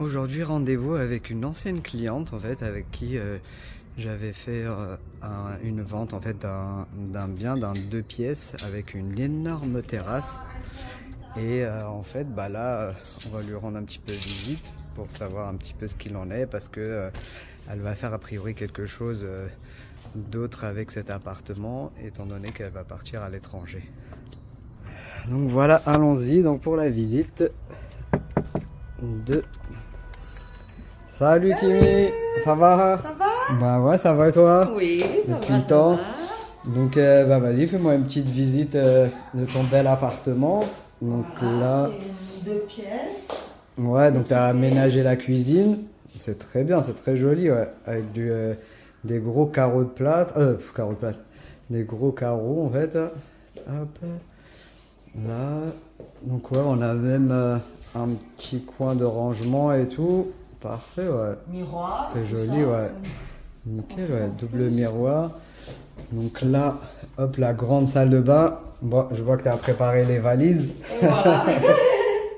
Aujourd'hui, rendez-vous avec une ancienne cliente en fait, avec qui j'avais fait une vente en fait d'un bien, d'un 2 pièces avec une énorme terrasse. Et en fait, bah là, on va lui rendre un petit peu visite pour savoir un petit peu ce qu'il en est parce que elle va faire a priori quelque chose d'autre avec cet appartement, étant donné qu'elle va partir à l'étranger. Donc voilà, allons-y donc pour la visite de... Salut Kimi, ça va? Ça va? Bah ouais, ça va et toi? Oui, ça Depuis va, le ça temps. va. Donc bah vas-y, fais-moi une petite visite de ton bel appartement. Donc Voilà, là, c'est une 2 pièces. ouais, donc t'as Équipée. aménagé la cuisine. C'est très bien, c'est très joli, ouais. Avec des gros carreaux de plâtre. Carreaux de plâtre. Des gros carreaux en fait. Hop. Là. Donc ouais, on a même un petit coin de rangement et tout. Parfait, ouais. Miroir. Très tout joli, ça, ouais. Nickel, ouais. Double miroir. Donc là, hop, la grande salle de bain. Bon, je vois que tu as préparé les valises. Et voilà.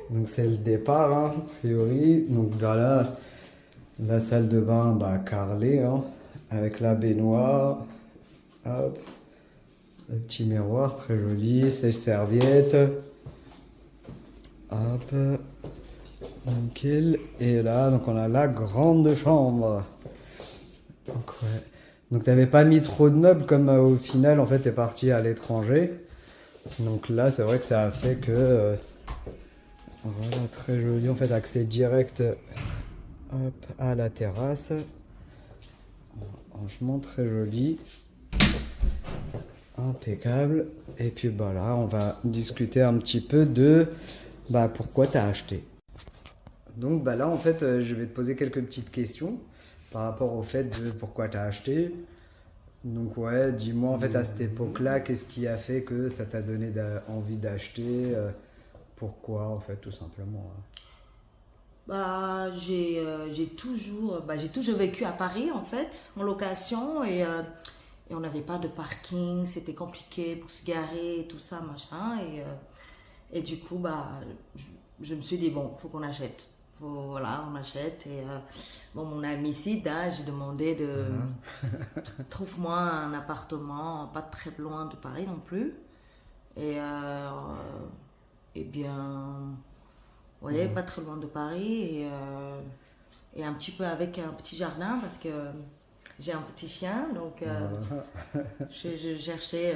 Donc c'est le départ, hein, a priori. Donc voilà, la salle de bain bah, carrelée, hein, avec la baignoire. Hop, le petit miroir, très joli. Sèche-serviette. Hop, nickel. Et là, donc on a la grande chambre. Donc ouais. Donc t'avais pas mis trop de meubles comme au final en fait t'es parti à l'étranger. Donc là c'est vrai que ça a fait que voilà, très joli en fait, accès direct hop, à la terrasse. Franchement très joli. Impeccable. Et puis bah là on va discuter un petit peu de bah pourquoi t'as acheté. Donc bah là en fait je vais te poser quelques petites questions par rapport au fait de pourquoi t'as acheté. Donc ouais, dis-moi en fait à cette époque-là, qu'est-ce qui a fait que ça t'a donné envie d'acheter pourquoi en fait tout simplement. J'ai toujours vécu à Paris en fait, en location et on n'avait pas de parking, c'était compliqué pour se garer et tout ça machin et du coup je, je me suis dit bon, faut qu'on achète. Voilà, on achète et bon mon ami Sida, j'ai demandé de trouve-moi un appartement pas très loin de Paris non plus et et bien ouais, pas très loin de Paris et un petit peu avec un petit jardin parce que j'ai un petit chien, donc Voilà. je cherchais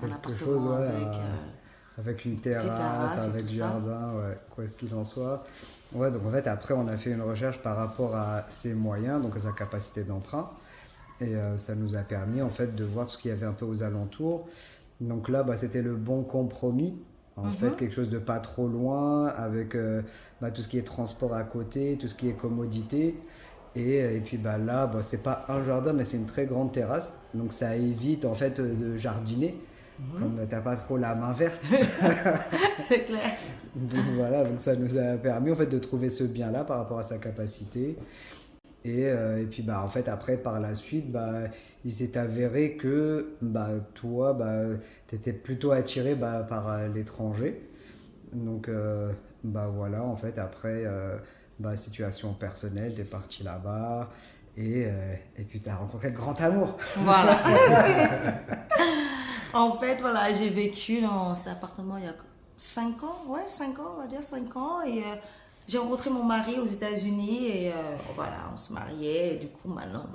un Quelque chose appartement ouais, avec avec une petite terrasse, terrasse et avec tout ça. jardin, ouais, quoi qu'il en soit. Ouais, donc en fait après on a fait une recherche par rapport à ses moyens, donc à sa capacité d'emprunt. Et ça nous a permis en fait de voir tout ce qu'il y avait un peu aux alentours. Donc là, bah, c'était le bon compromis. En fait, Mhm. quelque chose de pas trop loin, avec bah, tout ce qui est transport à côté, tout ce qui est commodité. Et puis bah, là, bah, c'est pas un jardin, mais c'est une très grande terrasse. Donc ça évite en fait de jardiner, comme t'as pas trop la main verte. C'est clair. Donc voilà, donc ça nous a permis en fait de trouver ce bien-là par rapport à sa capacité. Et puis bah en fait après par la suite bah il s'est avéré que bah toi bah t'étais plutôt attiré bah, par l'étranger. Donc bah voilà en fait après bah situation personnelle t'es parti là-bas et puis t'as rencontré le grand amour. Voilà. En fait, voilà, j'ai vécu dans cet appartement il y a 5 ans, ouais, 5 ans, on va dire 5 ans. Et j'ai rencontré mon mari aux États-Unis et voilà, on se mariait. Et du coup, maintenant,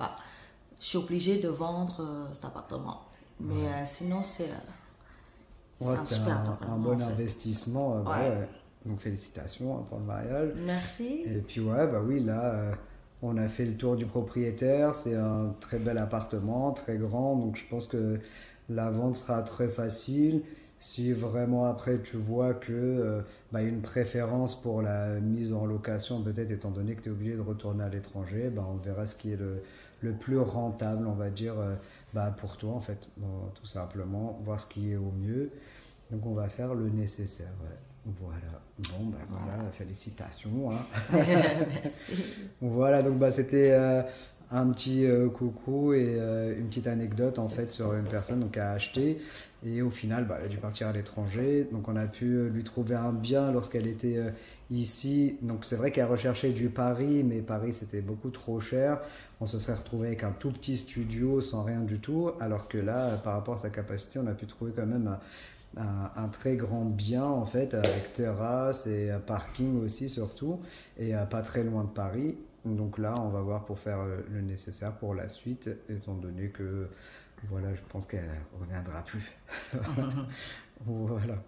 je suis obligée de vendre cet appartement. Mais sinon, Ouais, c'est un c'était super un appartement en bon fait. investissement bah Ouais, ouais. Donc félicitations hein, pour le mariage. merci. Et puis ouais, bah oui, là, on a fait le tour du propriétaire. C'est un très bel appartement, très grand. Donc je pense que la vente sera très facile. Si vraiment après tu vois que bah, il y a une préférence pour la mise en location, peut-être étant donné que tu es obligé de retourner à l'étranger, bah, on verra ce qui est le plus rentable, on va dire, bah, pour toi en fait. Bon, tout simplement, voir ce qui est au mieux. Donc on va faire le nécessaire. Ouais. Voilà. Bon, bah voilà, félicitations. Hein. Merci. Voilà, donc bah, c'était un petit coucou et une petite anecdote en fait sur une personne donc, qui a acheté et au final elle a dû partir à l'étranger, donc on a pu lui trouver un bien lorsqu'elle était ici. Donc c'est vrai qu'elle recherchait du Paris, mais Paris c'était beaucoup trop cher. On se serait retrouvé avec un tout petit studio sans rien du tout, alors que là par rapport à sa capacité on a pu trouver quand même un très grand bien en fait, avec terrasse et parking aussi surtout, et pas très loin de Paris. Donc là, on va voir pour faire le nécessaire pour la suite, étant donné que voilà, je pense qu'elle reviendra plus. Voilà.